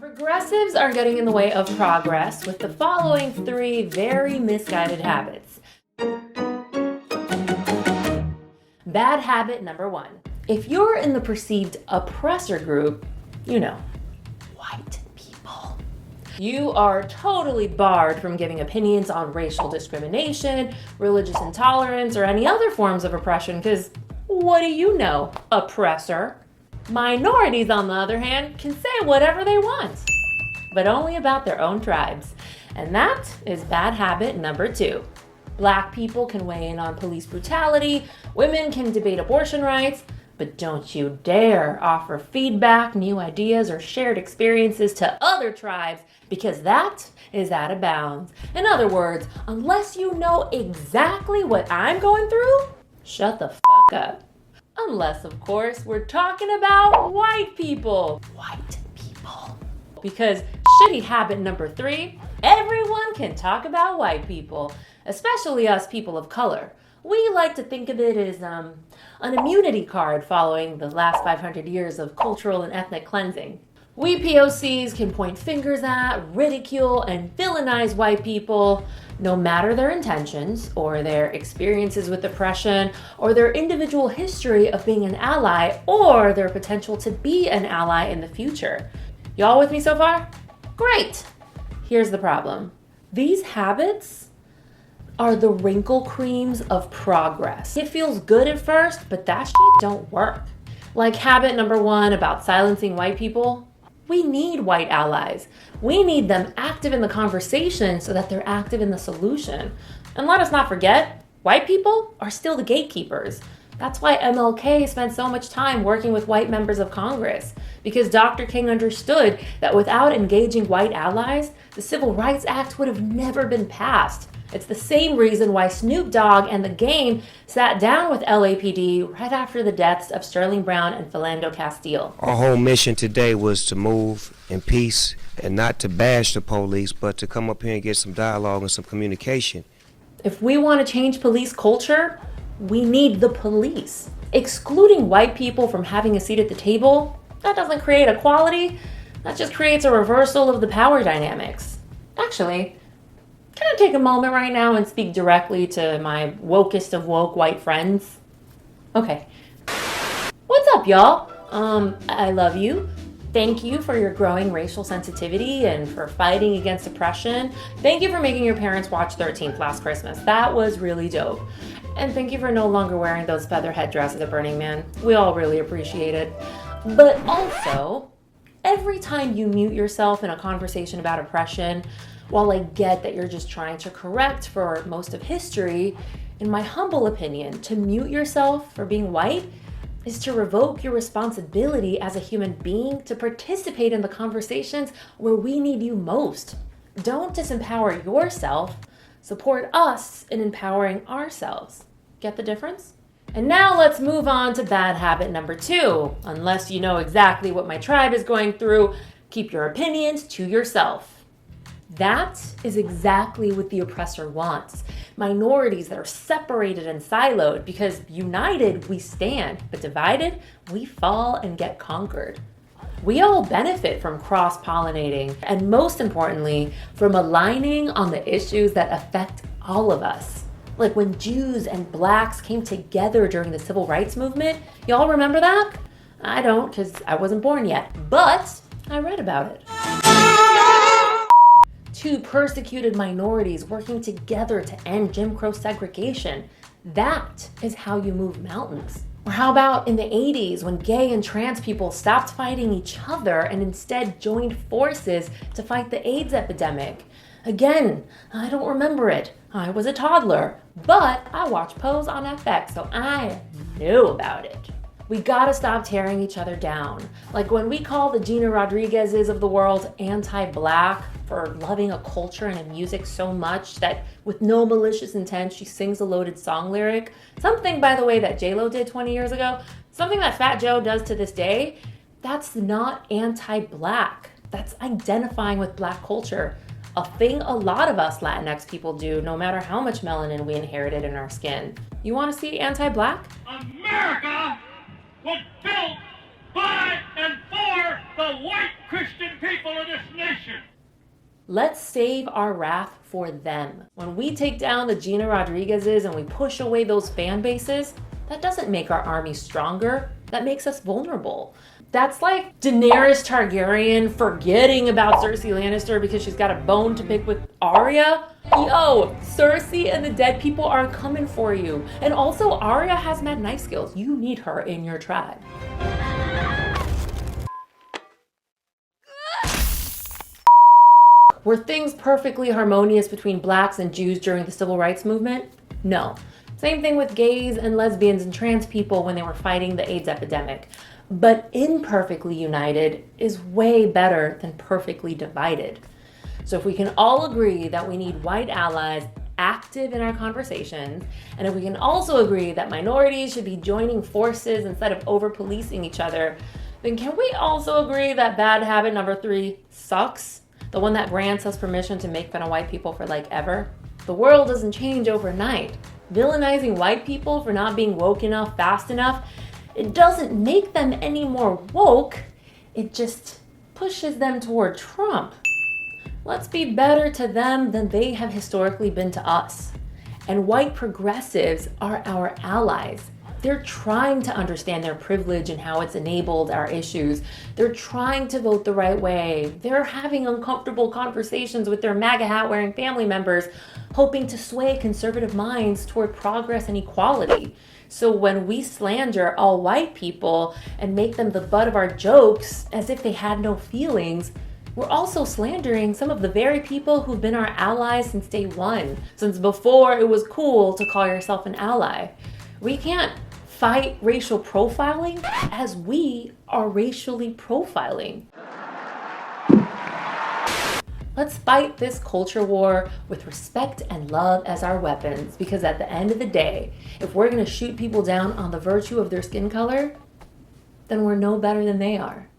Progressives are getting in the way of progress with the following 3 very misguided habits. Bad habit number 1. If you're in the perceived oppressor group, white people, you are totally barred from giving opinions on racial discrimination, religious intolerance, or any other forms of oppression because what do you know, oppressor? Minorities, on the other hand, can say whatever they want, but only about their own tribes. And that is bad habit number 2. Black people can weigh in on police brutality, women can debate abortion rights, but don't you dare offer feedback, new ideas, or shared experiences to other tribes because that is out of bounds. In other words, unless you know exactly what I'm going through, shut the fuck up. Unless, of course, we're talking about white people. White people. Because shitty habit number 3, everyone can talk about white people, especially us people of color. We like to think of it as an immunity card following the last 500 years of cultural and ethnic cleansing. We POCs can point fingers at, ridicule, and villainize white people, no matter their intentions, or their experiences with oppression, or their individual history of being an ally, or their potential to be an ally in the future. Y'all with me so far? Great! Here's the problem. These habits are the wrinkle creams of progress. It feels good at first, but that shit don't work. Like habit number 1 about silencing white people. We need white allies. We need them active in the conversation so that they're active in the solution. And let us not forget, white people are still the gatekeepers. That's why MLK spent so much time working with white members of Congress, because Dr. King understood that without engaging white allies, the Civil Rights Act would have never been passed. It's the same reason why Snoop Dogg and The Game sat down with LAPD right after the deaths of Sterling Brown and Philando Castile. Our whole mission today was to move in peace and not to bash the police, but to come up here and get some dialogue and some communication. If we want to change police culture, we need the police. Excluding white people from having a seat at the table, that doesn't create equality. That just creates a reversal of the power dynamics. Actually, can I take a moment right now and speak directly to my wokest of woke white friends? Okay. What's up, y'all? I love you. Thank you for your growing racial sensitivity and for fighting against oppression. Thank you for making your parents watch 13th last Christmas. That was really dope. And thank you for no longer wearing those feather headdresses at Burning Man. We all really appreciate it. But also, every time you mute yourself in a conversation about oppression, while I get that you're just trying to correct for most of history, in my humble opinion, to mute yourself for being white is to revoke your responsibility as a human being to participate in the conversations where we need you most. Don't disempower yourself. Support us in empowering ourselves. Get the difference? And now let's move on to bad habit number 2. Unless you know exactly what my tribe is going through, keep your opinions to yourself. That is exactly what the oppressor wants. Minorities that are separated and siloed, because united we stand, but divided we fall and get conquered. We all benefit from cross-pollinating, and most importantly, from aligning on the issues that affect all of us. Like when Jews and blacks came together during the Civil Rights Movement. Y'all remember that? I don't, because I wasn't born yet, but I read about it. 2 persecuted minorities working together to end Jim Crow segregation. That is how you move mountains. Or how about in the 80s when gay and trans people stopped fighting each other and instead joined forces to fight the AIDS epidemic? Again, I don't remember it. I was a toddler, but I watched Pose on FX, so I knew about it. We gotta stop tearing each other down. Like when we call the Gina Rodriguez's of the world anti-black for loving a culture and a music so much that with no malicious intent, she sings a loaded song lyric. Something, by the way, that J-Lo did 20 years ago, something that Fat Joe does to this day, that's not anti-black. That's identifying with black culture. A thing a lot of us Latinx people do, no matter how much melanin we inherited in our skin. You wanna see anti-black? America was built by and for the white Christian people of this nation. Let's save our wrath for them. When we take down the Gina Rodriguez's and we push away those fan bases, that doesn't make our army stronger. That makes us vulnerable. That's like Daenerys Targaryen forgetting about Cersei Lannister because she's got a bone to pick with Arya. Yo, Cersei and the dead people are coming for you. And also, Arya has mad knife skills. You need her in your tribe. Were things perfectly harmonious between blacks and Jews during the civil rights movement? No. Same thing with gays and lesbians and trans people when they were fighting the AIDS epidemic. But imperfectly united is way better than perfectly divided. So if we can all agree that we need white allies active in our conversations, and if we can also agree that minorities should be joining forces instead of over-policing each other, then can we also agree that bad habit number 3 sucks? The one that grants us permission to make fun of white people for like ever? The world doesn't change overnight. Villainizing white people for not being woke enough fast enough, it doesn't make them any more woke, it just pushes them toward Trump. Let's be better to them than they have historically been to us. And white progressives are our allies. They're trying to understand their privilege and how it's enabled our issues. They're trying to vote the right way. They're having uncomfortable conversations with their MAGA hat wearing family members, hoping to sway conservative minds toward progress and equality. So when we slander all white people and make them the butt of our jokes as if they had no feelings, we're also slandering some of the very people who've been our allies since day one, since before it was cool to call yourself an ally. We can't fight racial profiling as we are racially profiling. Let's fight this culture war with respect and love as our weapons, because at the end of the day, if we're gonna shoot people down on the virtue of their skin color, then we're no better than they are.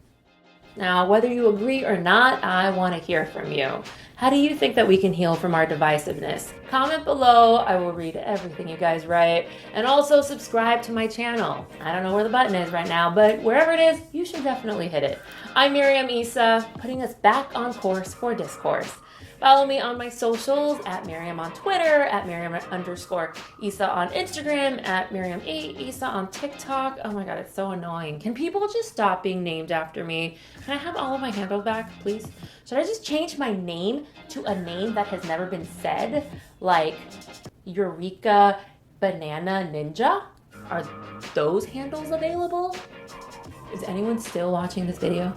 Now, whether you agree or not, I want to hear from you. How do you think that we can heal from our divisiveness? Comment below. I will read everything you guys write. And also subscribe to my channel. I don't know where the button is right now, but wherever it is, you should definitely hit it. I'm Miriam Issa, putting us back on course for discourse. Follow me on my socials, at Miriam on Twitter, at Miriam_Issa on Instagram, at Miriam Issa on TikTok. Oh my God, it's so annoying. Can people just stop being named after me? Can I have all of my handles back, please? Should I just change my name to a name that has never been said? Like Eureka Banana Ninja? Are those handles available? Is anyone still watching this video?